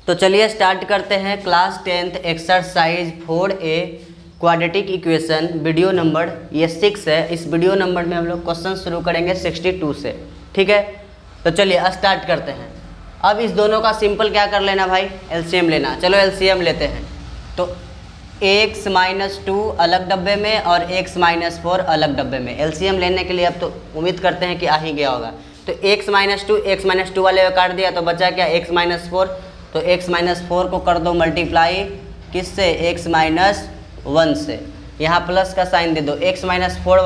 तो चलिए स्टार्ट करते हैं class 10th exercise 4A quadratic equation video number ये 6 है। इस वीडियो नंबर में हम लोग क्वेश्चन शुरू करेंगे 62 से। ठीक है, तो चलिए स्टार्ट करते हैं। अब इस दोनों का सिंपल क्या कर लेना भाई, एलसीएम लेना। चलो एलसीएम लेते हैं। तो x-2 अलग डब्बे में और x-4 अलग डब्बे में। एलसीएम लेने के लिए अब तो उम्मीद करते हैं कि आ ही गया होगा। तो x-2 वाले को काट दिया तो बचा क्या, x-4। तो x-4 को कर दो मल्टीप्लाई किससे, x-1 से। यहाँ प्लस का साइन दे दो। x-4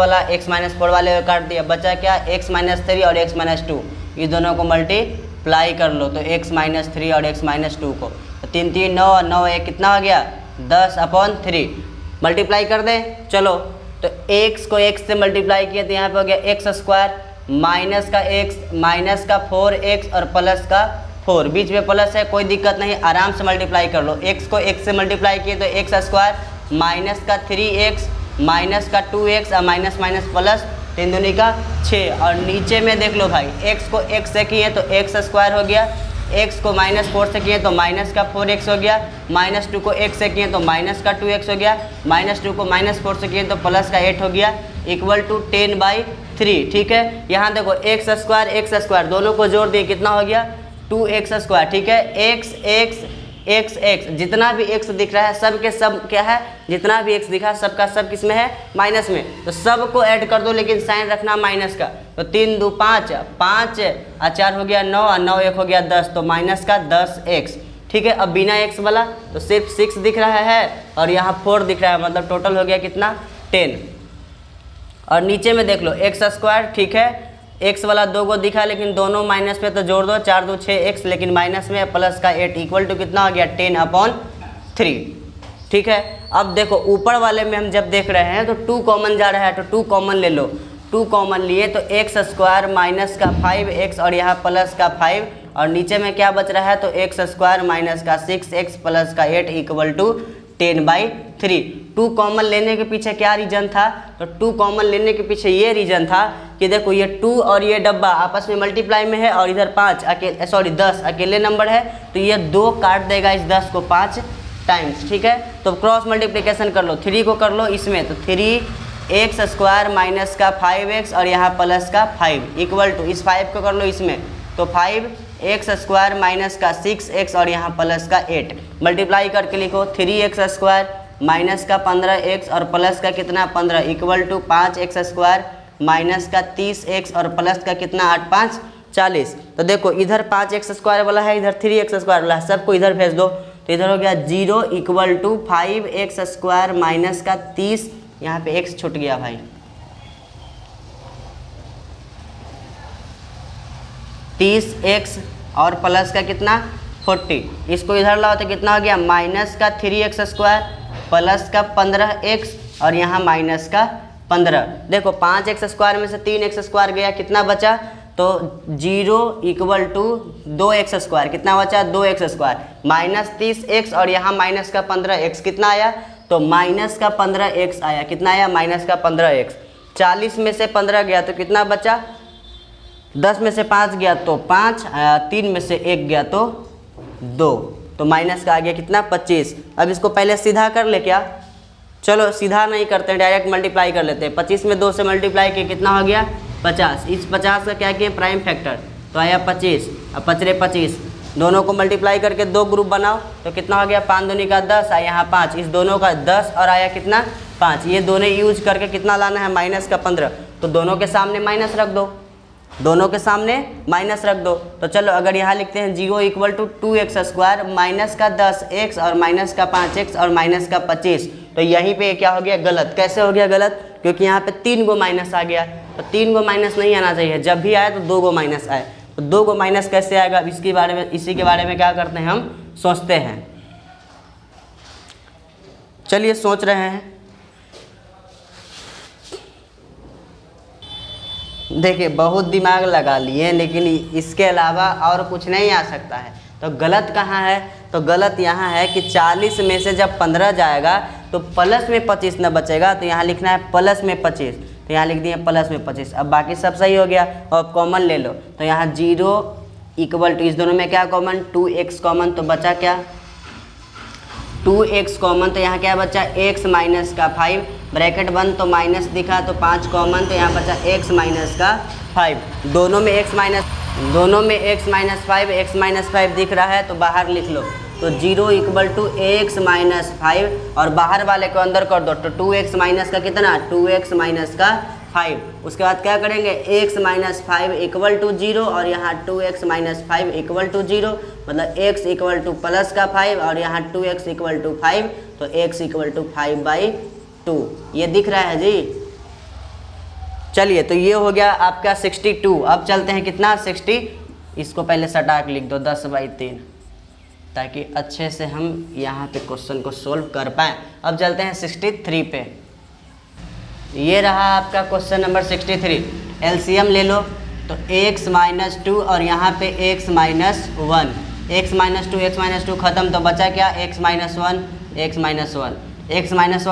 वाले को काट दिया, बचा क्या, x-3 और x-2। इस दोनों को मल्टीप्लाई कर लो तो x-3 और x-2 को। तो 3 3 9 और 9 1 कितना हो गया, 10/3। मल्टीप्लाई कर दें। चलो तो x को x से मल्टीप्लाई किया तो यहाँ पे हो गया x² माइनस का x माइनस का 4x और प्लस का 4। बीच में प्लस है, कोई दिक्कत नहीं, आराम से मल्टीप्लाई कर लो। x को x से मल्टीप्लाई किए तो x² माइनस का 3x माइनस का 2x और माइनस माइनस प्लस 3 दूनी का 6। और नीचे में देख लो भाई, x को x से किए तो x² हो गया, x को -4 से किए तो माइनस का 4x हो गया, -2 को x से किए तो माइनस का 2x हो गया, -2 को -4 से किए तो प्लस का 8 हो गया, इक्वल टू 10/3। ठीक है, यहाँ देखो x² दोनों को जोड़ दिए कितना हो गया, 2x²। ठीक है, x जितना भी x दिख रहा है सब के सब क्या है, जितना भी x दिखा है सबका सब किस में है, माइनस में। तो सब को ऐड कर दो लेकिन साइन रखना माइनस का। तो 3 2 5 5 और 4 हो गया 9 और 9 1 हो गया 10, तो माइनस का 10x। ठीक है, अब बिना x वाला तो सिर्फ 6 दिख रहा है और यहाँ 4 दिख रहा है, मतलब टोटल हो गया कितना, 10। और नीचे में देख लो x²। ठीक है, x वाला 2 को दिखा लेकिन दोनों माइनस में, तो जोड़ दो 4 2 6x, लेकिन माइनस में प्लस का 8 इक्वल टू कितना हो गया, 10/3। ठीक है, अब देखो ऊपर वाले में हम जब देख रहे हैं तो 2 कॉमन जा रहा है, तो 2 कॉमन ले लो। 2 कॉमन लिए तो x² माइनस का 5x और यहाँ प्लस का 5, और नीचे में क्या बच रहा है, तो x² माइनस का 6x प्लस का 8 इक्वल टू 10/3। 2 कॉमन लेने के पीछे क्या रीजन था, तो 2 कॉमन लेने के पीछे ये रीजन था कि देखो ये 2 और ये डब्बा आपस में मल्टीप्लाई में है और इधर 10 अकेले नंबर है, तो ये 2 काट देगा इस 10 को 5 टाइम्स। ठीक है, तो क्रॉस मल्टीप्लिकेशन कर लो, 3 को कर लो इसमें, तो 3x² माइनस का 5x और यहाँ प्लस का 5 इक्वल टू, इस 5 को कर लो इसमें, तो 5x² माइनस का 6x और यहाँ प्लस का 8। मल्टीप्लाई करके लिखो 3x² माइनस का 15x और प्लस का कितना 15 इक्वल टू 5x² माइनस का 30x और प्लस का कितना 8 5 40। तो देखो इधर 5x² वाला है, इधर 3x² वाला है, सबको इधर भेज दो। तो इधर हो गया 0 इक्वल टू 5x² माइनस का 30, यहाँ पे x छूट गया भाई, 30x और प्लस का कितना 40। इसको इधर लाओ तो कितना हो गया, माइनस का 3x² प्लस का 15x और यहाँ माइनस का 15। देखो 5x² में से 3x² गया, कितना बचा, तो 0 इक्वल टू 2x², कितना बचा 2x² माइनस 30x और यहाँ माइनस का 15x, कितना आया, तो माइनस का 15x आया। कितना आया, माइनस का 15x। 40 में से 15 गया तो कितना बचा, 10 में से 5 गया तो 5, 3 में से 1 गया तो 2, तो माइनस का आ गया कितना 25। अब इसको पहले सीधा कर ले क्या, चलो सीधा नहीं करते हैं, डायरेक्ट मल्टीप्लाई कर लेते हैं। 25 में 2 से मल्टीप्लाई किए कितना हो गया 50। इस 50 का क्या किए, प्राइम फैक्टर, तो आया 25। अब 25 दोनों को मल्टीप्लाई करके 2 ग्रुप बनाओ तो कितना हो गया, 5 दूनी का 10 और यहाँ 5, इस दोनों का 10 और आया कितना 5। ये दोनों यूज करके कितना लाना है, माइनस का 15। तो दोनों के सामने माइनस रख दो, दोनों के सामने माइनस रख दो। तो चलो अगर यहाँ लिखते हैं 0 इक्वल टू 2x² माइनस का 10x और माइनस का 5x और माइनस का 25, तो यहीं पे क्या हो गया, गलत। कैसे हो गया गलत, क्योंकि यहाँ पे 3 गो माइनस आ गया, तो 3 गो माइनस नहीं आना चाहिए, जब भी आए तो 2 गो माइनस आए। तो 2 गो माइनस कैसे आएगा, इसी के बारे में क्या करते हैं, हम सोचते हैं। चलिए सोच रहे हैं। देखिए बहुत दिमाग लगा लिए लेकिन इसके अलावा और कुछ नहीं आ सकता है। तो गलत कहाँ है, तो गलत यहाँ है कि 40 में से जब 15 जाएगा तो प्लस में 25 न बचेगा, तो यहाँ लिखना है प्लस में 25, तो यहाँ लिख दिए प्लस में 25। अब बाकी सब सही हो गया और कॉमन ले लो, तो यहाँ 0 इक्वल टू, इस दोनों में क्या कॉमन, 2x कॉमन, तो बचा क्या 2x कॉमन, तो यहाँ क्या बचा x माइनस का 5, ब्रैकेट बंद तो माइनस दिखा तो 5 कॉमन, तो यहाँ बचा x माइनस का 5। दोनों में x माइनस 5 दिख रहा है तो बाहर लिख लो, तो 0 इक्वल टू x माइनस 5 और बाहर वाले को अंदर कर दो, तो 2x माइनस का कितना 2x माइनस का 5। उसके बाद क्या करेंगे x माइनस 5 इक्वल टू 0 और यहाँ 2x माइनस 5 इक्वल टू 0, मतलब x इक्वल टू प्लस का 5 और यहाँ 2x इक्वल टू 5, तो x इक्वल टू 5/2। ये दिख रहा है जी। चलिए तो ये हो गया आपका 62। अब चलते हैं कितना 60, इसको पहले सटाक लिख दो 10/3 ताकि अच्छे से हम यहाँ पे क्वेश्चन को सोल्व कर पाएँ। अब चलते हैं 63 पे। ये रहा आपका क्वेश्चन नंबर 63। एलसीएम ले लो, तो x माइनस 2 और यहाँ पे x माइनस 1, x माइनस 2 खत्म, तो बचा क्या x minus 1, x minus 1, x minus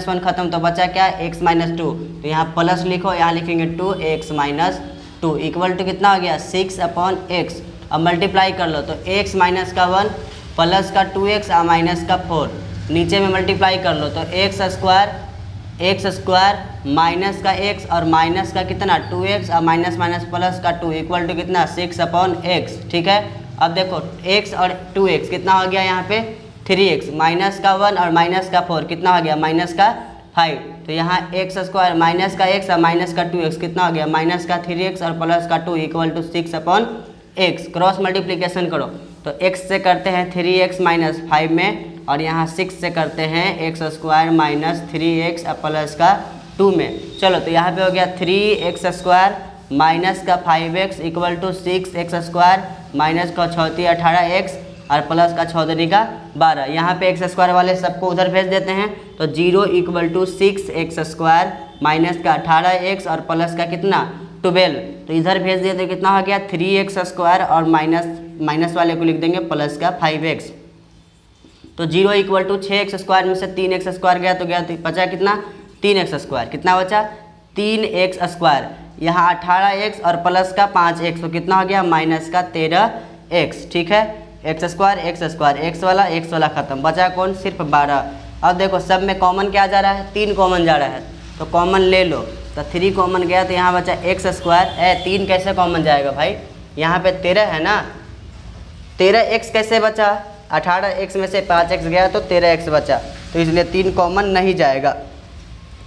1 खत्म, तो बचा क्या x माइनस 2, तो यहाँ प्लस लिखो, यहाँ लिखेंगे 2x माइनस 2 इक्वल टू कितना हो गया 6/x। अब मल्टीप्लाई कर लो, तो x माइनस का 1 प्लस का 2x और माइनस का 4, नीचे में मल्टीप्लाई कर लो, तो x स्क्वायर माइनस का x और माइनस का कितना 2x और माइनस माइनस प्लस का 2 इक्वल टू कितना 6/x। ठीक है, अब देखो x और 2x कितना हो गया यहाँ पे 3x, माइनस का 1 और माइनस का 4 कितना हो गया माइनस का 5, तो यहाँ x स्क्वायर माइनस का x और माइनस का 2x कितना हो गया माइनस का 3x और प्लस का 2 equal to 6/x। Cross multiplication करो, तो x से करते हैं 3x माइनस 5 में और यहाँ 6 से करते हैं x square minus 3x plus का 2 में। चलो तो यहाँ पे हो गया 3x स्क्वायर माइनस का 5x equal to 6x square minus का 6 18x और प्लस का 14 का 12। यहाँ पे x स्क्वायर वाले सबको उधर भेज देते हैं, तो 0 equal to 6x square minus का 18x और प्लस का कितना 12, तो इधर भेज दिए तो कितना हो गया 3x स्क्वायर और माइनस वाले को लिख देंगे प्लस का 5x, तो 0 इक्वल टू 6x स्क्वायर में से 3x स्क्वायर गया तो बचा कितना 3x स्क्वायर, कितना बचा 3x स्क्वायर, यहाँ 18x और प्लस का 5x, तो कितना हो गया माइनस का 13x। ठीक है, x स्क्वायर x वाला खत्म, बचा कौन सिर्फ 12। अब देखो सब में कॉमन क्या जा रहा है 3 कॉमन जा रहा है, तो कॉमन ले लो, तो 3 कॉमन गया तो यहाँ बचा x स्क्वायर। 3 कैसे कॉमन जाएगा भाई, यहाँ पे 13 है ना, 13x कैसे बचा, 18x में से 5x गया तो 13x बचा, तो इसलिए 3 कॉमन नहीं जाएगा।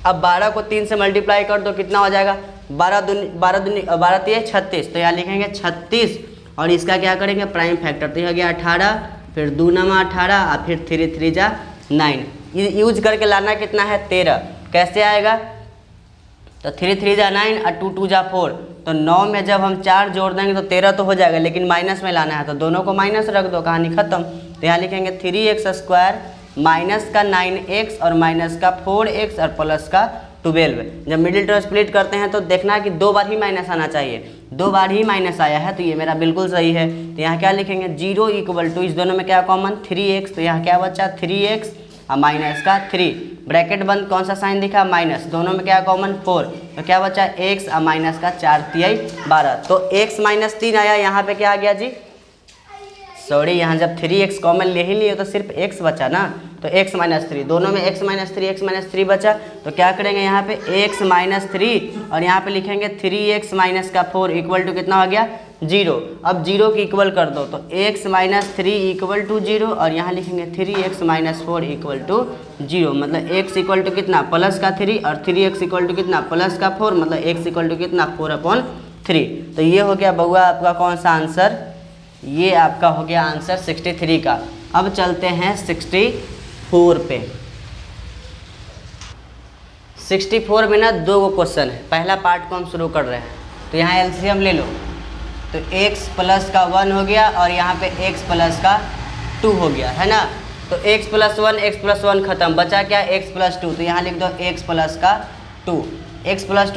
अब 12 को 3 से मल्टीप्लाई कर दो कितना हो जाएगा 12 3 36, तो यहाँ लिखेंगे 36 और इसका क्या करेंगे प्राइम फैक्टर, तो यह गया 18, फिर 2 नमा 18 और फिर 3 3 जा 9, यूज करके लाना कितना है 13। कैसे आएगा, तो 3 3 जा 9 और 2 2 जा 4, तो 9 में जब हम 4 जोड़ देंगे तो 13 तो हो जाएगा, लेकिन माइनस में लाना है तो दोनों को माइनस रख दो, कहानी खत्म। तो यहाँ लिखेंगे 3x स्क्वायर माइनस का 9x और माइनस का 4x और प्लस का 12। जब मिडिल टर्म स्प्लिट करते हैं तो देखना कि 2 बार ही माइनस आना चाहिए, 2 बार ही माइनस आया है, तो ये मेरा बिल्कुल सही है। तो यहाँ क्या लिखेंगे 0 इक्वल टू, इस दोनों में क्या कॉमन 3x, तो यहाँ क्या बचा 3x और माइनस का 3, ब्रैकेट बंद, कौन सा साइन दिखा माइनस, दोनों में क्या कॉमन 4, तो क्या बचा x और माइनस का 4 3 12, तो x माइनस 3 आया। यहाँ पे क्या आ गया जी, सॉरी यहाँ जब 3x कॉमन ले ही लिए तो सिर्फ x बचा ना, तो x माइनस 3, दोनों में x माइनस 3 बचा, तो क्या करेंगे यहाँ पे x माइनस 3 और यहाँ पे लिखेंगे 3x माइनस का 4 इक्वल टू कितना हो गया 0। अब 0 की इक्वल कर दो, तो x माइनस 3 इक्वल टू 0 और यहाँ लिखेंगे 3x माइनस 4 इक्वल टू 0, मतलब x इक्वल टू कितना प्लस का 3 और 3x इक्वल टू कितना प्लस का 4, मतलब x इक्वल टू कितना 4/3। तो ये हो गया बउआ आपका कौन सा आंसर, ये आपका हो गया आंसर 63 का। अब चलते हैं 64 पे। 64 में ना 2 क्वेश्चन है, पहला पार्ट को हम शुरू कर रहे हैं, तो यहाँ एलसीएम ले लो, तो x प्लस का 1 हो गया और यहाँ पे x प्लस का 2 हो गया है ना, तो x प्लस 1 खत्म, बचा क्या x प्लस 2, तो यहाँ लिख दो x प्लस का 2, x प्लस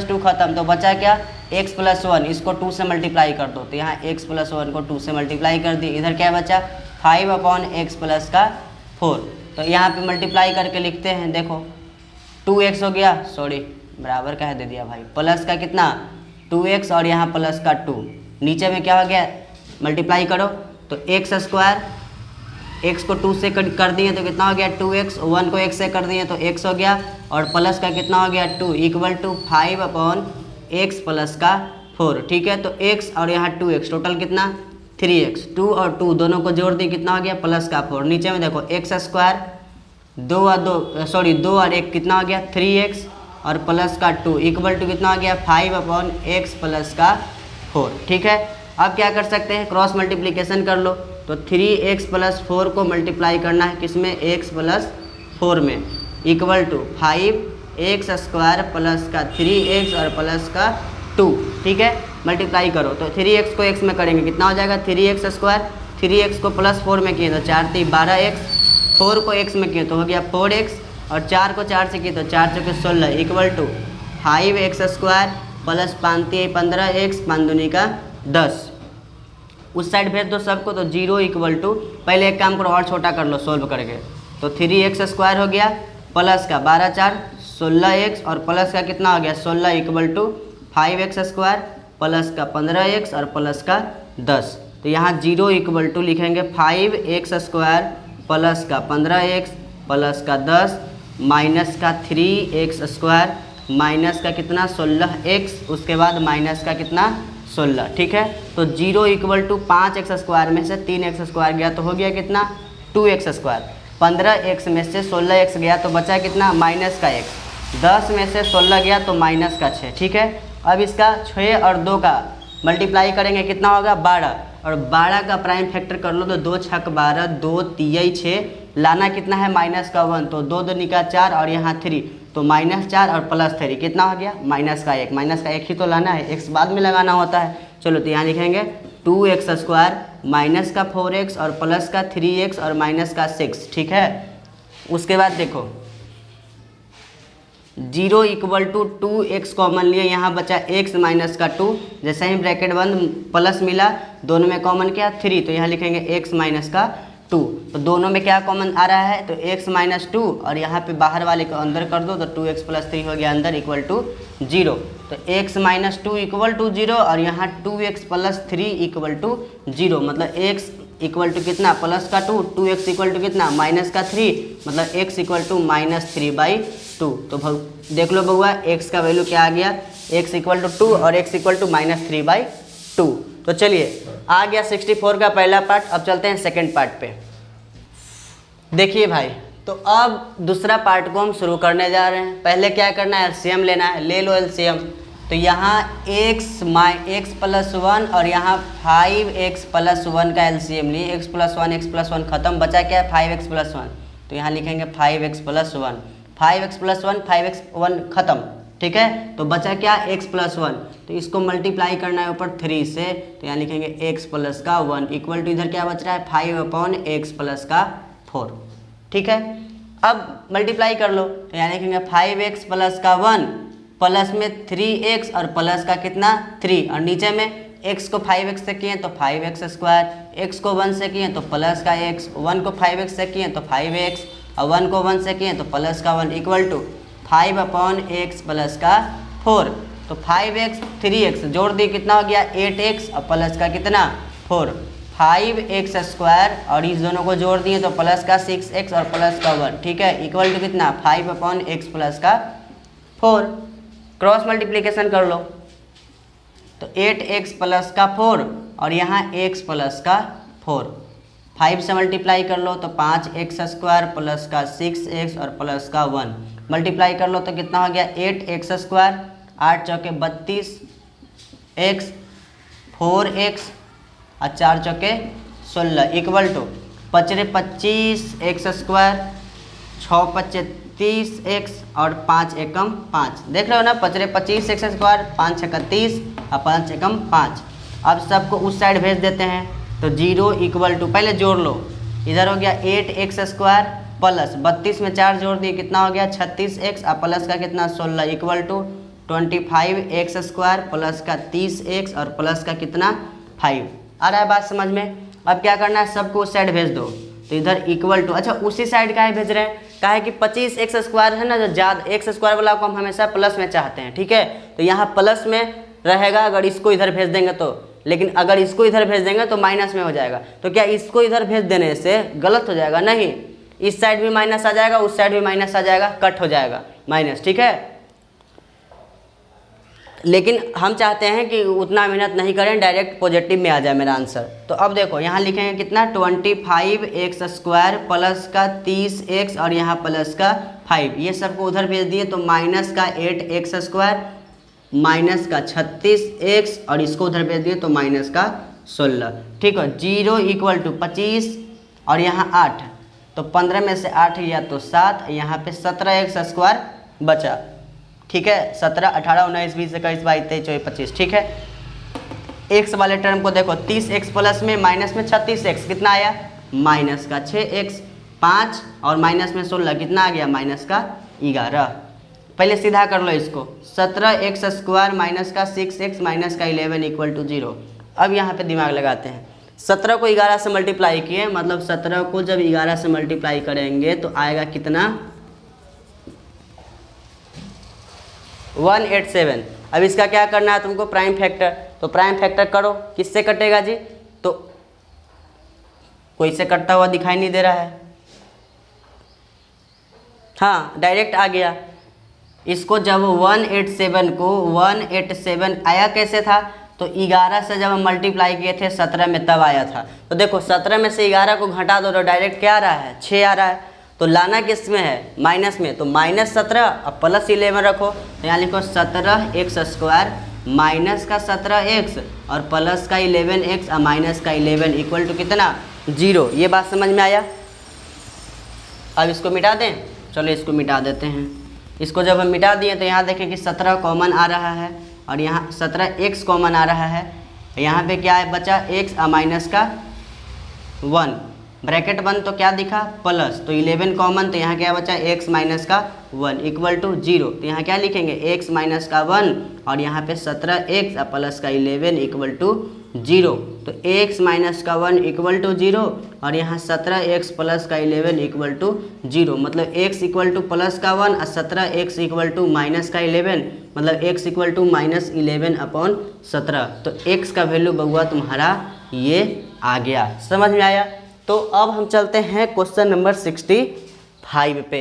2 खत्म, तो बचा क्या x प्लस 1, इसको 2 से मल्टीप्लाई कर दो, तो यहाँ x प्लस 1 को 2 से मल्टीप्लाई कर दी, इधर क्या बचा 5/x प्लस का 4, तो यहाँ पे मल्टीप्लाई करके लिखते हैं, देखो 2x हो गया, सॉरी बराबर कह दे दिया भाई, प्लस का कितना 2x और यहाँ प्लस का 2, नीचे में क्या हो गया मल्टीप्लाई करो तो एक्स स्क्वायर, एक्स को 2 से कर दिए तो कितना हो गया 2x, 1 को x से कर दिए तो x हो गया, और प्लस का कितना हो गया 2 इक्वल टू 5/x प्लस का 4। ठीक है, तो x और यहाँ 2x टोटल कितना 3x, 2 और 2 दोनों को जोड़ दिए कितना हो गया प्लस का 4। नीचे में देखो एक्स स्क्वायर 2 और 1 कितना हो गया 3x और प्लस का 2 इक्वल टू कितना हो गया 5/x प्लस का 4। ठीक है, अब क्या कर सकते हैं, क्रॉस मल्टीप्लिकेशन कर लो तो 3x प्लस 4 को मल्टीप्लाई करना है किसमें x प्लस 4 में, equal to 5x square plus का 3x और प्लस का 2। ठीक है, मल्टीप्लाई करो तो 3x को x में करेंगे कितना हो जाएगा 3x स्क्वायर, 3x को प्लस 4 में किए तो 4 3 12x, 4 को x में किए तो हो गया 4x, और 4 को 4 से किए तो 4 चौके 16 equal to 5x square plus 5 3 15x 5 दूनी का 10। उस साइड भेज दो सबको तो 0 इक्वल टू, पहले एक काम करो और छोटा कर लो सोल्व करके, तो 3x स्क्वायर हो गया प्लस का 12 4 16x और प्लस का कितना हो गया 16 equal to 5x square plus का 15x और प्लस का 10। तो यहाँ 0 इक्वल टू लिखेंगे 5x स्क्वायर प्लस का 15x प्लस का 10 माइनस का 3x स्क्वायर माइनस का कितना 16x, उसके बाद माइनस का कितना 16। ठीक है, तो 0 इक्वल टू 5x स्क्वायर में से 3x स्क्वायर गया तो हो गया कितना 2x स्क्वायर, 15x में से 16x गया तो बचा कितना माइनस का x, 10 में से 16 गया तो माइनस का 6। ठीक है, अब इसका 6 और 2 का मल्टीप्लाई करेंगे कितना होगा 12, और 12 का प्राइम फैक्टर कर लो तो 2 छक 12 2 3 6, लाना कितना है माइनस का 1 तो 2 2 निका 4 और यहाँ 3 तो -4 और +3 कितना हो गया माइनस का 1, माइनस का 1 ही तो लाना है, x बाद में लगाना होता है। चलो तो यहाँ लिखेंगे 2x स्क्वायर माइनस का 4x और प्लस का 3x और माइनस का 6। ठीक है, उसके बाद देखो 0 इक्वल टू 2x कॉमन लिए, यहाँ बचा x माइनस का 2, जैसे ही ब्रैकेट बंद प्लस मिला दोनों में कॉमन क्या 3, तो यहाँ लिखेंगे x माइनस का 2, तो दोनों में क्या कॉमन आ रहा है तो x माइनस 2 और यहाँ पे बाहर वाले को अंदर कर दो तो 2x प्लस 3 हो गया अंदर इक्वल टू 0, तो x माइनस 2 इक्वल टू 0 और यहाँ 2x प्लस 3 इक्वल टू 0, मतलब x इक्वल टू कितना प्लस का 2, 2x इक्वल टू कितना माइनस का 3, मतलब x इक्वल टू -3/2। तो देख लो बउआ x का वैल्यू क्या आ गया, x इक्वल टू 2 और x इक्वल टू -3/2। तो चलिए आ गया 64 का पहला पार्ट। अब चलते हैं सेकंड पार्ट पे। देखिए भाई, तो अब दूसरा पार्ट को हम शुरू करने जा रहे हैं। पहले क्या करना है, एलसीएम लेना है, ले लो एलसीएम। तो यहाँ x प्लस 1 और यहाँ 5x प्लस 1 का एलसीएम लिए, x प्लस 1 खत्म, बचा क्या है 5x प्लस 1, तो यहाँ लिखेंगे 5x plus 1, 5x plus 1 5x 1 खत्म। ठीक है, तो बचा क्या x प्लस 1, तो इसको मल्टीप्लाई करना है ऊपर 3 से, तो यहाँ लिखेंगे x प्लस का 1 इक्वल टू इधर क्या बच रहा है 5/x प्लस का 4। ठीक है, अब मल्टीप्लाई कर लो, तो यहाँ लिखेंगे 5x प्लस का 1 प्लस में 3x और प्लस का कितना 3, और नीचे में x को 5x से किए तो 5x स्क्वायर, x को 1 से किए तो प्लस का x, 1 को 5x से किए तो 5x और 1 को 1 से किए तो प्लस का 1 इक्वल टू 5/x प्लस का 4। तो 5x 3x जोड़ दिए कितना हो गया 8x और प्लस का कितना 4, 5x स्क्वायर और इस दोनों को जोड़ दिए तो प्लस का 6x और प्लस का 1। ठीक है, इक्वल टू कितना 5/x प्लस का 4। क्रॉस मल्टीप्लिकेशन कर लो तो 8x प्लस का 4 और यहाँ x प्लस का 4, 5 से मल्टीप्लाई कर लो तो 5x स्क्वायर प्लस का 6x और प्लस का 1, मल्टीप्लाई कर लो तो कितना हो गया 8x स्क्वायर, 8 चौके 32 x, 4x और 4 चौके 16 equal to 5 25x square, 6 25 30x और 5 एकम 5। देख रहे हो ना 5 25x स्क्वायर, 5 6 30 और 5 एकम 5। अब सबको उस साइड भेज देते हैं तो 0 इक्वल टू, पहले जोड़ लो, इधर हो गया 8x स्क्वायर प्लस 32 में 4 जोड़ दिए कितना हो गया 36x और प्लस का कितना 16 equal to 25x square plus का 30x और प्लस का कितना 5। आ रहा है बात समझ में। अब क्या करना है, सबको उस साइड भेज दो, तो इधर इक्वल टू, अच्छा उसी साइड का है भेज रहे हैं, का है कि 25x स्क्वायर है ना, जो ज़्यादा x स्क्वायर वाला को हम हमेशा प्लस में चाहते हैं। ठीक है, तो यहाँ प्लस में रहेगा, अगर इसको इधर भेज देंगे तो लेकिन अगर इसको इधर भेज देंगे तो माइनस में हो जाएगा। तो क्या इसको इधर भेज देने से गलत हो जाएगा? नहीं, इस साइड भी माइनस आ जाएगा, उस साइड भी माइनस आ जाएगा, कट हो जाएगा माइनस, ठीक है। लेकिन हम चाहते हैं कि उतना मेहनत नहीं करें, डायरेक्ट पॉजिटिव में आ जाए मेरा आंसर। तो अब देखो यहाँ लिखेंगे कितना, 25x² प्लस का 30x और यहाँ प्लस का 5, ये सबको उधर भेज दिए तो माइनस का 8x² माइनस का 36x और इसको उधर भेज दिए तो माइनस का 16, ठीक है। 0 = 25 और यहाँ 8, तो 15 में से 8 गया तो 7, यहाँ पे 17x² बचा, ठीक है। 17, 18, 19, 20, 21, 22, 23, 24, 25, ठीक है। x वाले टर्म को देखो, 30x प्लस में माइनस में 36x कितना आया, माइनस का 6x, 5 और माइनस में 16 कितना आ गया, माइनस का 11। पहले सीधा कर लो इसको, 17x² माइनस का 6x माइनस का 11 = 0। अब यहाँ पे दिमाग लगाते हैं, 17 को 11 से मल्टीप्लाई किए, मतलब 17 को जब 11 से मल्टीप्लाई करेंगे तो आएगा कितना, 187। अब इसका क्या करना है तुमको, प्राइम फैक्टर। तो प्राइम फैक्टर करो, किससे कटेगा जी, तो कोई से कटता हुआ दिखाई नहीं दे रहा है, हाँ डायरेक्ट आ गया। इसको जब 187 को 187 आया कैसे था, तो 11 से जब हम मल्टीप्लाई किए थे 17 में तब आया था। तो देखो 17 में से 11 को घटा दो तो डायरेक्ट क्या आ रहा है, 6 आ रहा है। तो लाना किस में है, माइनस में, तो -17 और प्लस 11 रखो, तो यहाँ लिखो 17x² माइनस का 17x और प्लस का 11x और माइनस का 11 = कितना, 0। ये बात समझ में आया। अब इसको मिटा दें, चलो इसको मिटा देते हैं। इसको जब हम मिटा दिए तो यहाँ देखें कि 17 कॉमन आ रहा है और यहाँ 17x कॉमन आ रहा है। यहाँ पे क्या है बचा, x और माइनस का 1, ब्रैकेट बंद तो क्या दिखा, प्लस, तो 11 कॉमन, तो यहाँ क्या बचा, x माइनस का 1 = 0। तो यहाँ क्या लिखेंगे, x माइनस का 1 और यहाँ पे 17x और प्लस का 11 = 0। तो x माइनस का 1 = 0 और यहाँ 17x प्लस का 11 = 0, मतलब x = प्लस का 1 और 17x = माइनस का 11, मतलब x = -11/17। तो x का वैल्यू बउआ तुम्हारा ये आ गया, समझ में आया। तो अब हम चलते हैं क्वेश्चन नंबर 65 पे।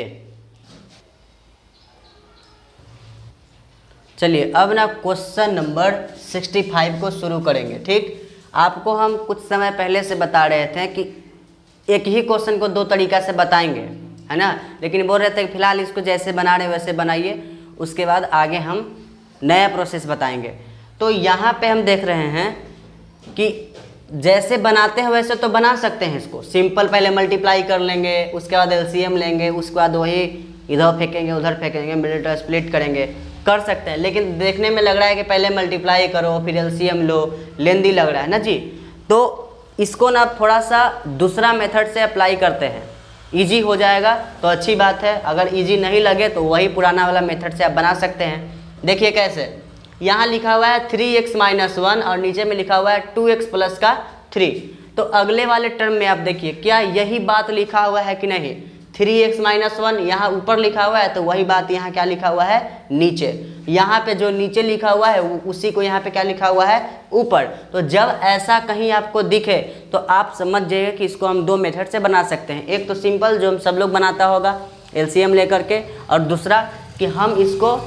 चलिए अब ना क्वेश्चन नंबर 65 को शुरू करेंगे, ठीक। आपको हम कुछ समय पहले से बता रहे थे कि एक ही क्वेश्चन को 2 तरीका से बताएंगे, है ना, लेकिन बोल रहे थे कि फिलहाल इसको जैसे बना रहे वैसे बनाइए, उसके बाद आगे हम नया प्रोसेस बताएंगे। तो यहाँ पे हम देख रहे हैं कि जैसे बनाते हैं वैसे तो बना सकते हैं इसको, सिंपल पहले मल्टीप्लाई कर लेंगे, उसके बाद एलसीएम लेंगे, उसके बाद वही इधर फेंकेंगे उधर फेंकेंगे, मिडिल स्प्लिट करेंगे, कर सकते हैं। लेकिन देखने में लग रहा है कि पहले मल्टीप्लाई करो फिर एलसीएम लो, लेंदी लग रहा है ना जी। तो इसको ना थोड़ा सा दूसरा मेथड से अप्लाई करते हैं, ईजी हो जाएगा तो अच्छी बात है। अगर ईजी नहीं लगे तो वही पुराना वाला मेथड से आप बना सकते हैं। देखिए कैसे, यहाँ लिखा हुआ है 3x - 1 और नीचे में लिखा हुआ है 2x प्लस का 3। तो अगले वाले टर्म में आप देखिए क्या यही बात लिखा हुआ है कि नहीं, 3x - 1 यहाँ ऊपर लिखा हुआ है तो वही बात यहाँ क्या लिखा हुआ है, नीचे। यहाँ पे जो नीचे लिखा हुआ है उसी को यहाँ पे क्या लिखा हुआ है, ऊपर। तो जब ऐसा कहीं आपको दिखे तो आप समझ जाइए कि इसको हम 2 मेथड से बना सकते हैं। एक तो सिंपल जो हम सब लोग बनाता होगा एलसीएम लेकर के, और दूसरा कि हम इसको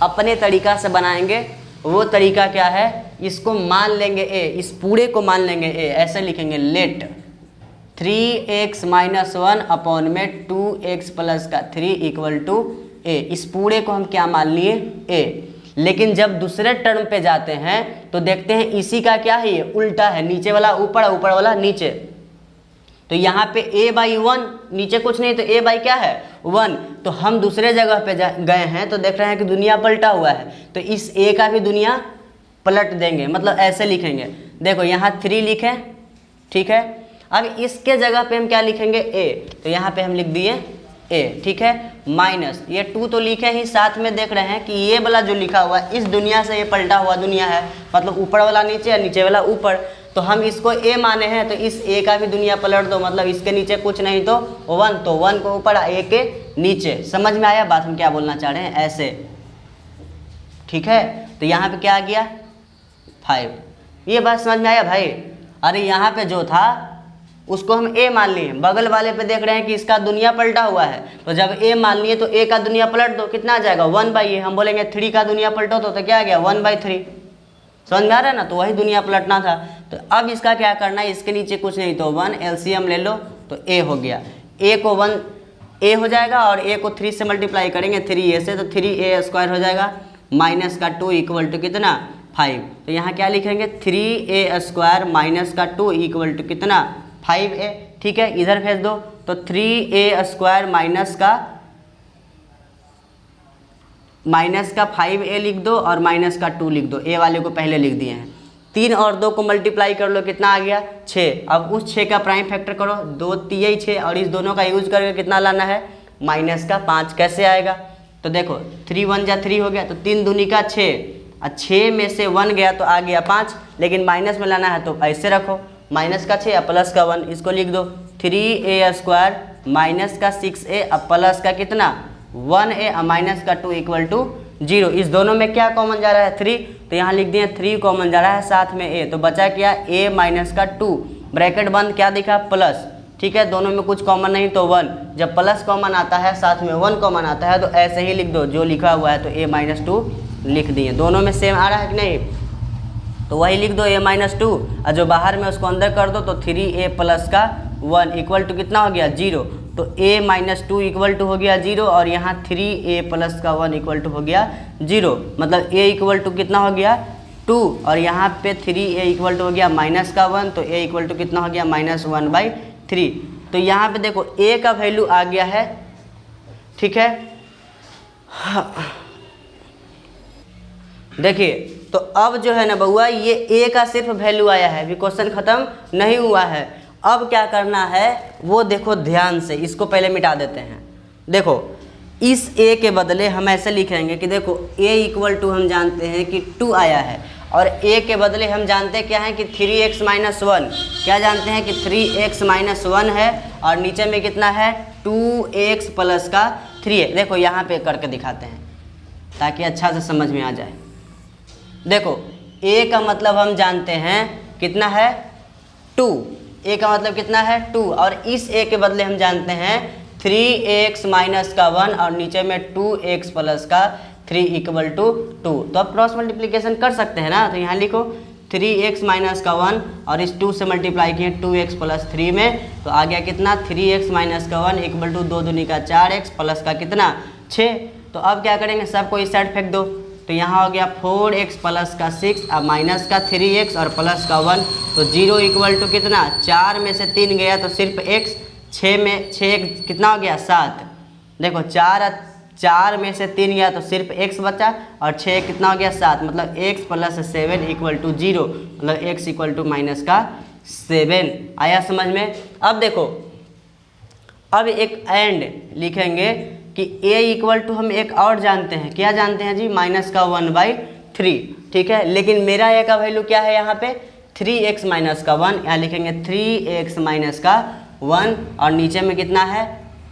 अपने तरीका से बनाएंगे। वो तरीका क्या है, इसको मान लेंगे a, इस पूरे को मान लेंगे a, ऐसे लिखेंगे लेट 3x - 1 अपॉन में 2x प्लस का 3 = a। इस पूरे को हम क्या मान लिए, a। लेकिन जब दूसरे टर्म पे जाते हैं तो देखते हैं इसी का क्या है, ये उल्टा है, नीचे वाला ऊपर ऊपर वाला नीचे। तो यहाँ पे a/1 नीचे कुछ नहीं, तो a/ क्या है 1। तो हम दूसरे जगह पे गए हैं तो देख रहे हैं कि दुनिया पलटा हुआ है, तो इस a का भी दुनिया पलट देंगे, मतलब ऐसे लिखेंगे। देखो यहाँ 3 लिखें, ठीक है। अब इसके जगह पे हम क्या लिखेंगे, a। तो यहाँ पे हम लिख दिए a, ठीक है, माइनस ये 2 तो लिखे ही, साथ में देख रहे हैं कि ये वाला जो लिखा हुआ है इस दुनिया से ये पलटा हुआ दुनिया है, मतलब ऊपर वाला नीचे और नीचे वाला ऊपर। तो हम इसको a माने हैं तो इस a का भी दुनिया पलट दो, मतलब इसके नीचे कुछ नहीं तो 1, तो 1 को ऊपर a के नीचे। समझ में आया बात हम क्या बोलना चाह रहे हैं, ऐसे, ठीक है। तो यहाँ पे क्या आ गया 5, ये बात समझ में आया भाई? अरे यहाँ पे जो था उसको हम a मान लिए, बगल वाले पे देख रहे हैं कि इसका दुनिया पलटा हुआ है, तो जब a मान लिए तो a का दुनिया पलट दो, कितना आ जाएगा 1/a। हम बोलेंगे 3 का दुनिया पलटो तो क्या आ गया 1/3। समझ में आ रहा है ना? तो वही दुनिया पलटना था। तो अब इसका क्या करना है, इसके नीचे कुछ नहीं तो 1 एलसीएम ले लो तो a हो गया। a को 1 a हो जाएगा और a को 3 से मल्टीप्लाई करेंगे 3a से, तो 3a² हो जाएगा माइनस का 2 इक्वल टू कितना 5। तो यहाँ क्या लिखेंगे 3a² माइनस का 2 इक्वल टू कितना 5a। ठीक है, इधर भेज दो तो 3a² माइनस का 5a लिख दो और माइनस का 2 लिख दो। a वाले को पहले लिख दिए हैं। 3 और 2 को मल्टीप्लाई कर लो, कितना आ गया 6। अब उस 6 का प्राइम फैक्टर करो, 2 3 6 और इस दोनों का यूज करके कितना लाना है माइनस का 5। कैसे आएगा? तो देखो 3 1 जा 3 हो गया, तो 3 दूनी का 6 और 6 में से 1 गया तो आ गया 5, लेकिन माइनस में लाना है तो ऐसे रखो माइनस का 6 और प्लस का 1, इसको लिख दो 3a² माइनस का 6a और प्लस का कितना 1a और माइनस का 2 इक्वल टू 0। इस दोनों में क्या कॉमन जा रहा है 3, तो यहाँ लिख दिए 3 कॉमन जा रहा है, साथ में a, तो बचा क्या a माइनस का 2 ब्रैकेट बंद, क्या दिखा प्लस। ठीक है, दोनों में कुछ कॉमन नहीं तो 1, जब प्लस कॉमन आता है साथ में 1 कॉमन आता है तो ऐसे ही लिख दो जो लिखा हुआ है, तो a माइनस 2 लिख दिए। दोनों में सेम आ रहा है कि नहीं, तो वही लिख दो a माइनस 2 और जो बाहर में उसको अंदर कर दो तो 3a प्लस का 1 इक्वल टू कितना हो गया 0। तो a माइनस 2 इक्वल टू हो गया 0 और यहाँ 3a प्लस का 1 इक्वल टू हो गया 0, मतलब a इक्वल टू कितना हो गया 2 और यहाँ पे 3a इक्वल टू हो गया माइनस का 1, तो a इक्वल टू कितना हो गया -1/3। तो यहाँ पे देखो a का वैल्यू आ गया है। ठीक है, देखिए तो अब जो है ना बउआ ये a का सिर्फ वैल्यू आया है, अभी क्वेश्चन खत्म नहीं हुआ है। अब क्या करना है वो देखो ध्यान से, इसको पहले मिटा देते हैं। देखो इस a के बदले हम ऐसे लिखेंगे कि देखो a इक्वल टू हम जानते हैं कि 2 आया है और a के बदले हम जानते हैं क्या है कि 3x माइनस 1, क्या जानते हैं कि 3x माइनस 1 है और नीचे में कितना है 2x प्लस का 3 है। देखो यहाँ पे करके दिखाते हैं ताकि अच्छा से समझ में आ जाए। देखो a का मतलब हम जानते हैं कितना है 2, a का मतलब कितना है 2 और इस a के बदले हम जानते हैं 3x माइनस का 1 और नीचे में 2x प्लस का 3 इक्वल टू 2। तो अब क्रॉस मल्टीप्लिकेशन कर सकते हैं ना, तो यहाँ लिखो 3x माइनस का 1 और इस 2 से मल्टीप्लाई किए 2x प्लस 3 में, तो आ गया कितना 3x माइनस का 1 इक्वल टू 2 दूनी का 4x प्लस का कितना 6। तो अब क्या करेंगे सबको इस साइड फेंक दो, तो यहाँ हो गया 4x प्लस का 6 और माइनस का 3x और प्लस का 1, तो 0 इक्वल टू कितना 4 में से 3 गया तो सिर्फ x, 6 में 6 कितना हो गया 7। देखो 4 में से 3 गया तो सिर्फ x बचा और 6 कितना हो गया 7, मतलब x प्लस 7 इक्वल टू 0, मतलब x इक्वल टू माइनस का 7। आया समझ में? अब देखो अब एक एंड लिखेंगे कि a इक्वल टू हम एक और जानते हैं, क्या जानते हैं जी माइनस का 1/3। ठीक है, लेकिन मेरा a का वैल्यू क्या है यहाँ पे 3x माइनस का 1, यहाँ लिखेंगे 3x माइनस का 1 और नीचे में कितना है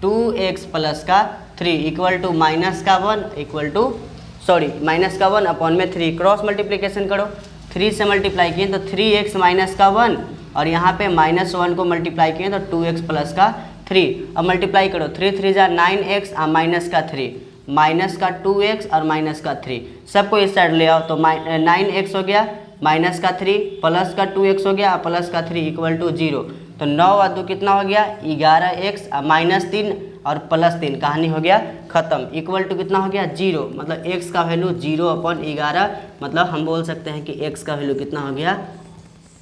2x प्लस का 3 इक्वल टू माइनस का 1 इक्वल टू माइनस का 1 अपॉन में 3। क्रॉस मल्टीप्लिकेशन करो, 3 से मल्टीप्लाई किए तो 3x माइनस का 1 और यहाँ पे -1 को मल्टीप्लाई किए तो 2x प्लस का 3। अब मल्टीप्लाई करो 3 3 जा 9x और माइनस का 3, माइनस का 2x और माइनस का 3, सबको इस साइड ले आओ तो 9x हो गया माइनस का 3 प्लस का 2x हो गया और प्लस का 3 इक्वल टू 0। तो 9 और 2 कितना हो गया 11x और माइनस 3 और प्लस 3, कहानी हो गया ख़त्म। इक्वल टू कितना हो गया 0, मतलब x का वैल्यू 0/11, मतलब हम बोल सकते हैं कि x का वैल्यू कितना हो गया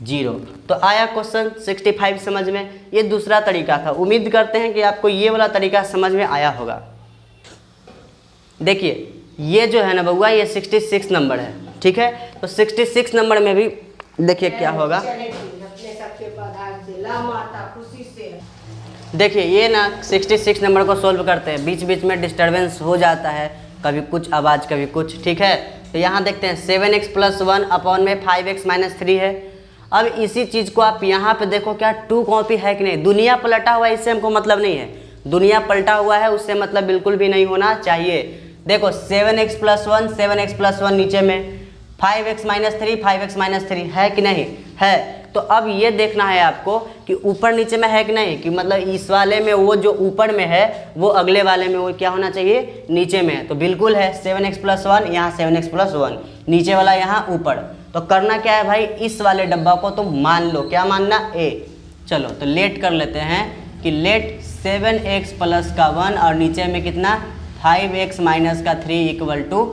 0। तो आया क्वेश्चन 65 समझ में। ये दूसरा तरीका था, उम्मीद करते हैं कि आपको ये वाला तरीका समझ में आया होगा। देखिए ये जो है ना बउआ ये 66 नंबर है। ठीक है, तो 66 नंबर में भी देखिए क्या होगा। देखिए ये ना 66 नंबर को सोल्व करते हैं, बीच बीच में डिस्टर्बेंस हो जाता है, कभी कुछ आवाज़ कभी कुछ। ठीक है, तो यहाँ देखते हैं 7x प्लस 1 अपॉन में 5x माइनस 3 है। अब इसी चीज़ को आप यहाँ पे देखो क्या 2 कॉपी है कि नहीं। दुनिया पलटा हुआ है इससे हमको मतलब नहीं है, दुनिया पलटा हुआ है उससे मतलब बिल्कुल भी नहीं होना चाहिए। देखो 7x प्लस 1 नीचे में, 5x माइनस 3, 5x माइनस 3 है कि नहीं है। तो अब ये देखना है आपको कि ऊपर नीचे में है कि नहीं, कि मतलब इस वाले में वो जो ऊपर में है वो अगले वाले में वो क्या होना चाहिए, नीचे में है। तो बिल्कुल है 7x प्लस 1, यहाँ 7x प्लस 1, नीचे वाला यहाँ ऊपर। तो करना क्या है भाई, इस वाले डब्बा को तो मान लो, क्या मानना, a। चलो तो लेट कर लेते हैं कि लेट 7x प्लस का 1 और नीचे में कितना 5x माइनस का 3 इक्वल टू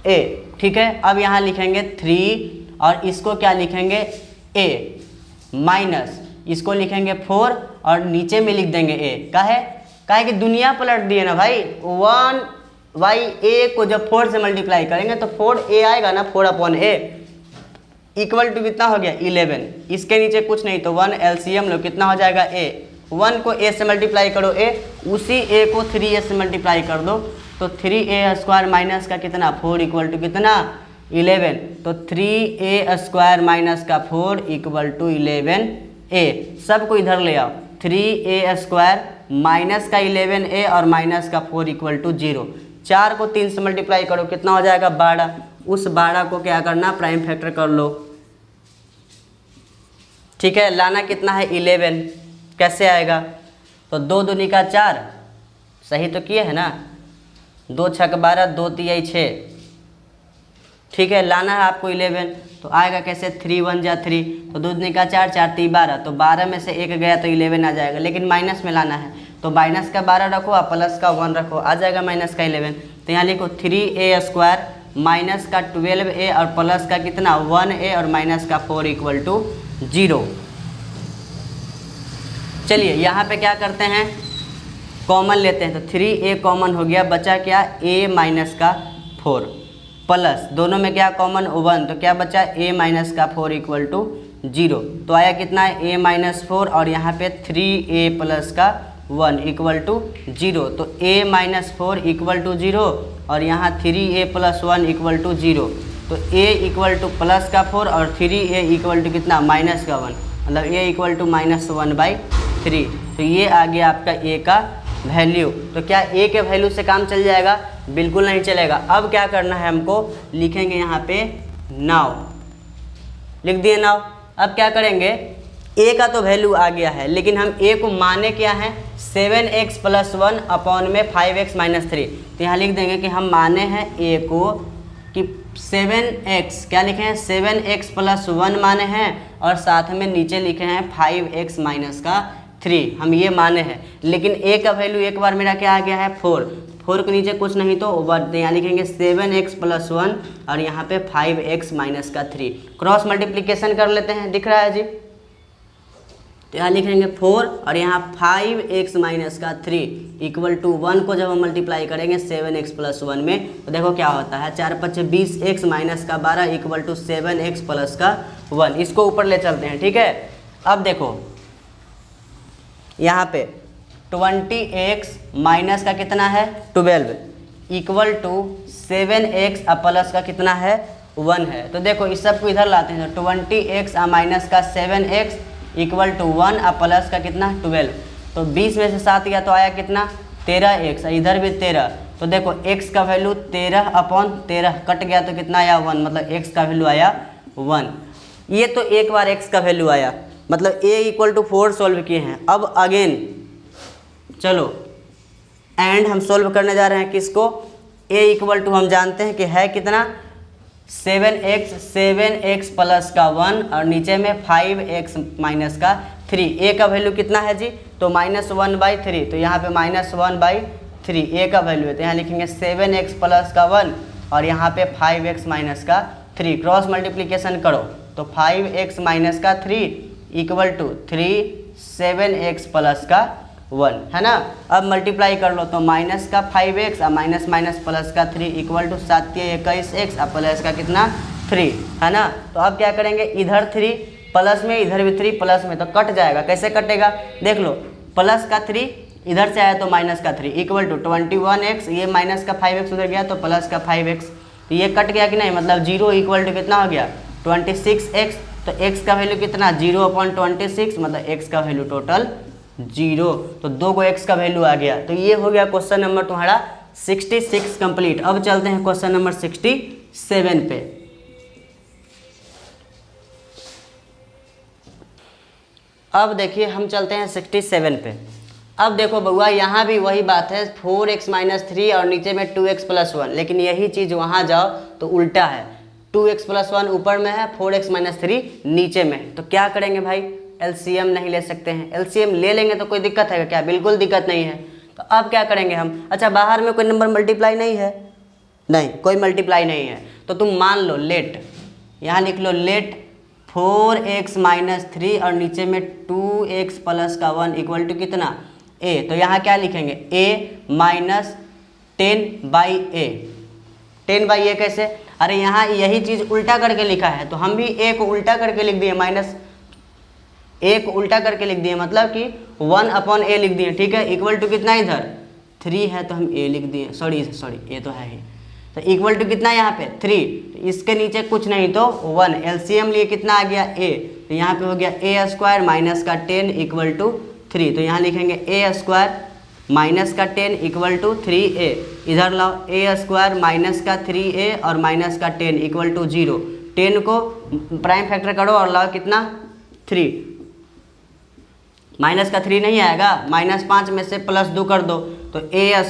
a। ठीक है, अब यहाँ लिखेंगे 3 और इसको क्या लिखेंगे a माइनस इसको लिखेंगे 4 और नीचे में लिख देंगे a। काहे कि दुनिया पलट दिए ना भाई, 1 बाई a को जब 4 से मल्टीप्लाई करेंगे तो 4a आएगा ना, 4 अपॉन a इक्वल टू कितना हो गया 11। इसके नीचे कुछ नहीं तो 1 एलसीएम लो, कितना हो जाएगा a। 1 को a से मल्टीप्लाई करो a, उसी a को 3a से मल्टीप्लाई कर दो तो 3a स्क्वायर माइनस का कितना 4 इक्वल टू कितना 11। तो 3a स्क्वायर माइनस का 4 इक्वल टू 11a। सबको इधर ले आओ, 3a स्क्वायर माइनस का 11a और माइनस का 4 इक्वल टू 0। 4 को 3 से मल्टीप्लाई करो, कितना हो जाएगा 12। उस 12 को क्या करना, प्राइम फैक्टर कर लो। ठीक है, लाना कितना है 11, कैसे आएगा, तो 2 दूनी का 4, सही तो किए है ना, 2 छक 12, 2 तियाई 6। ठीक है, लाना है आपको 11, तो आएगा कैसे 3 1 जा 3, तो 2 दूनी का 4, 4 3 12, तो 12 में से 1 गया तो 11 आ जाएगा, लेकिन माइनस में लाना है तो माइनस का 12 रखो और प्लस का 1 रखो, आ जाएगा माइनस का 11। तो यहाँ लिखो 3a स्क्वायर माइनस का 12a और प्लस का कितना 1a और माइनस का 4 इक्वल टू 0। चलिए यहाँ पे क्या करते हैं, कॉमन लेते हैं, तो 3a कॉमन हो गया, बचा क्या a माइनस का 4 प्लस दोनों में क्या कॉमन 1, तो क्या बचा a माइनस का 4 इक्वल टू 0। तो आया कितना है a माइनस 4 और यहाँ पे 3a प्लस का 1 इक्वल टू 0। तो a माइनस 4 इक्वल टू 0 और यहाँ 3a प्लस 1 इक्वल टू 0। तो a इक्वल टू प्लस का 4 और 3a इक्वल टू कितना माइनस का 1, मतलब a इक्वल टू -1/3। तो ये आ गया आपका a का वैल्यू। तो क्या a के वैल्यू से काम चल जाएगा, बिल्कुल नहीं चलेगा। अब क्या करना है हमको, लिखेंगे यहाँ पे नाउ, लिख दिए नाउ। अब क्या करेंगे, a का तो वैल्यू आ गया है लेकिन हम a को माने क्या है 7x प्लस 1 अपॉन में 5x माइनस 3। तो यहाँ लिख देंगे कि हम माने हैं a को कि 7x, क्या लिखे हैं 7x प्लस 1 माने हैं और साथ में नीचे लिखे हैं 5x माइनस का 3, हम ये माने हैं। लेकिन a का वैल्यू एक बार मेरा क्या आ गया है 4 के नीचे कुछ नहीं तो ओवर, यहाँ लिखेंगे 7x प्लस 1 और यहाँ पे 5x माइनस का 3। क्रॉस मल्टीप्लिकेशन कर लेते हैं, दिख रहा है जी। तो यहाँ लिखेंगे 4 और यहाँ 5x माइनस का 3 इक्वल टू 1 को जब हम मल्टीप्लाई करेंगे 7x प्लस 1 में तो देखो क्या होता है 4 5 20x माइनस का 12 इक्वल टू 7x प्लस का 1। इसको ऊपर ले चलते हैं। ठीक है, अब देखो यहाँ पे 20x माइनस का कितना है 12 इक्वल टू 7x प्लस का कितना है 1 है। तो देखो इस सब को इधर लाते हैं, तो 20x माइनस का 7x इक्वल टू 1 प्लस का कितना 12। तो 20 में से 7 गया तो आया कितना 13x, इधर भी 13। तो देखो x का वैल्यू 13 अपॉन 13 कट गया तो कितना आया 1, मतलब x का वैल्यू आया 1। ये तो एक बार x का वैल्यू आया, मतलब a इक्वल टू 4 सोल्व किए हैं। अब अगेन चलो एंड हम सोल्व करने जा रहे हैं किसको, a इक्वल टू हम जानते हैं कि है कितना 7x प्लस का 1 और नीचे में 5x माइनस का 3। a का वैल्यू कितना है जी, तो -1/3, तो यहाँ पे -1/3 a का वैल्यू है। तो यहाँ लिखेंगे 7x प्लस का 1 और यहाँ पे 5x माइनस का 3। क्रॉस मल्टीप्लिकेशन करो तो 5x माइनस का 3 इक्वल टू 3 7x प्लस का 1 है ना। अब मल्टीप्लाई कर लो तो माइनस का 5x और माइनस माइनस प्लस का 3 इक्वल टू 7 21x और प्लस का कितना 3 है ना। तो अब क्या करेंगे, इधर 3 प्लस में इधर भी 3 प्लस में, तो कट जाएगा। कैसे कटेगा देख लो, प्लस का 3 इधर से आया तो माइनस का 3 इक्वल टू 21x, ये माइनस का 5x उधर गया तो प्लस का 5x, तो ये कट गया कि नहीं, मतलब 0 इक्वल टू कितना हो गया 26x। तो x का वैल्यू कितना 0/26, मतलब x का वैल्यू टोटल 0। तो 2 को x का वैल्यू आ गया। तो ये हो गया क्वेश्चन नंबर तुम्हारा 66 कंप्लीट। अब चलते हैं क्वेश्चन नंबर 67 पे। अब देखिए हम चलते हैं 67 पे। अब देखो बउआ यहाँ भी वही बात है, 4x माइनस 3 और नीचे में 2x प्लस 1, लेकिन यही चीज़ वहाँ जाओ तो उल्टा है, 2x प्लस 1 ऊपर में है, 4x माइनस 3 नीचे में। तो क्या करेंगे भाई, एलसीएम नहीं ले सकते हैं। एलसीएम ले लेंगे तो कोई दिक्कत है क्या? बिल्कुल दिक्कत नहीं है। तो अब क्या करेंगे हम, अच्छा बाहर में कोई नंबर मल्टीप्लाई नहीं है, नहीं कोई मल्टीप्लाई नहीं है, तो तुम मान लो लेट, यहाँ लिख लो लेट 4x माइनस 3 और नीचे में 2x प्लस का 1 इक्वल टू कितना, a। तो यहाँ क्या लिखेंगे, a माइनस 10/a। 10/a कैसे, अरे यहाँ यही चीज़ उल्टा करके लिखा है, तो हम भी a को उल्टा करके लिख दिए, माइनस a को उल्टा करके लिख दिए, मतलब कि 1/a लिख दिए, ठीक है। इक्वल टू कितना, इधर 3 है तो हम a लिख दिए, सॉरी a तो है ही, तो इक्वल टू कितना यहाँ पे 3, तो इसके नीचे कुछ नहीं तो 1, एलसीएम लिए कितना आ गया a, तो यहाँ पे हो गया a स्क्वायर माइनस का 10 इक्वल टू 3। तो यहाँ लिखेंगे a स्क्वायर माइनस का 10 इक्वल टू 3a, इधर लाओ a स्क्वायर माइनस का 3a और माइनस का 10 इक्वल टू 0। 10 को प्राइम फैक्टर करो और लाओ कितना 3, माइनस का 3 नहीं आएगा, -5 में से +2 कर दो, तो a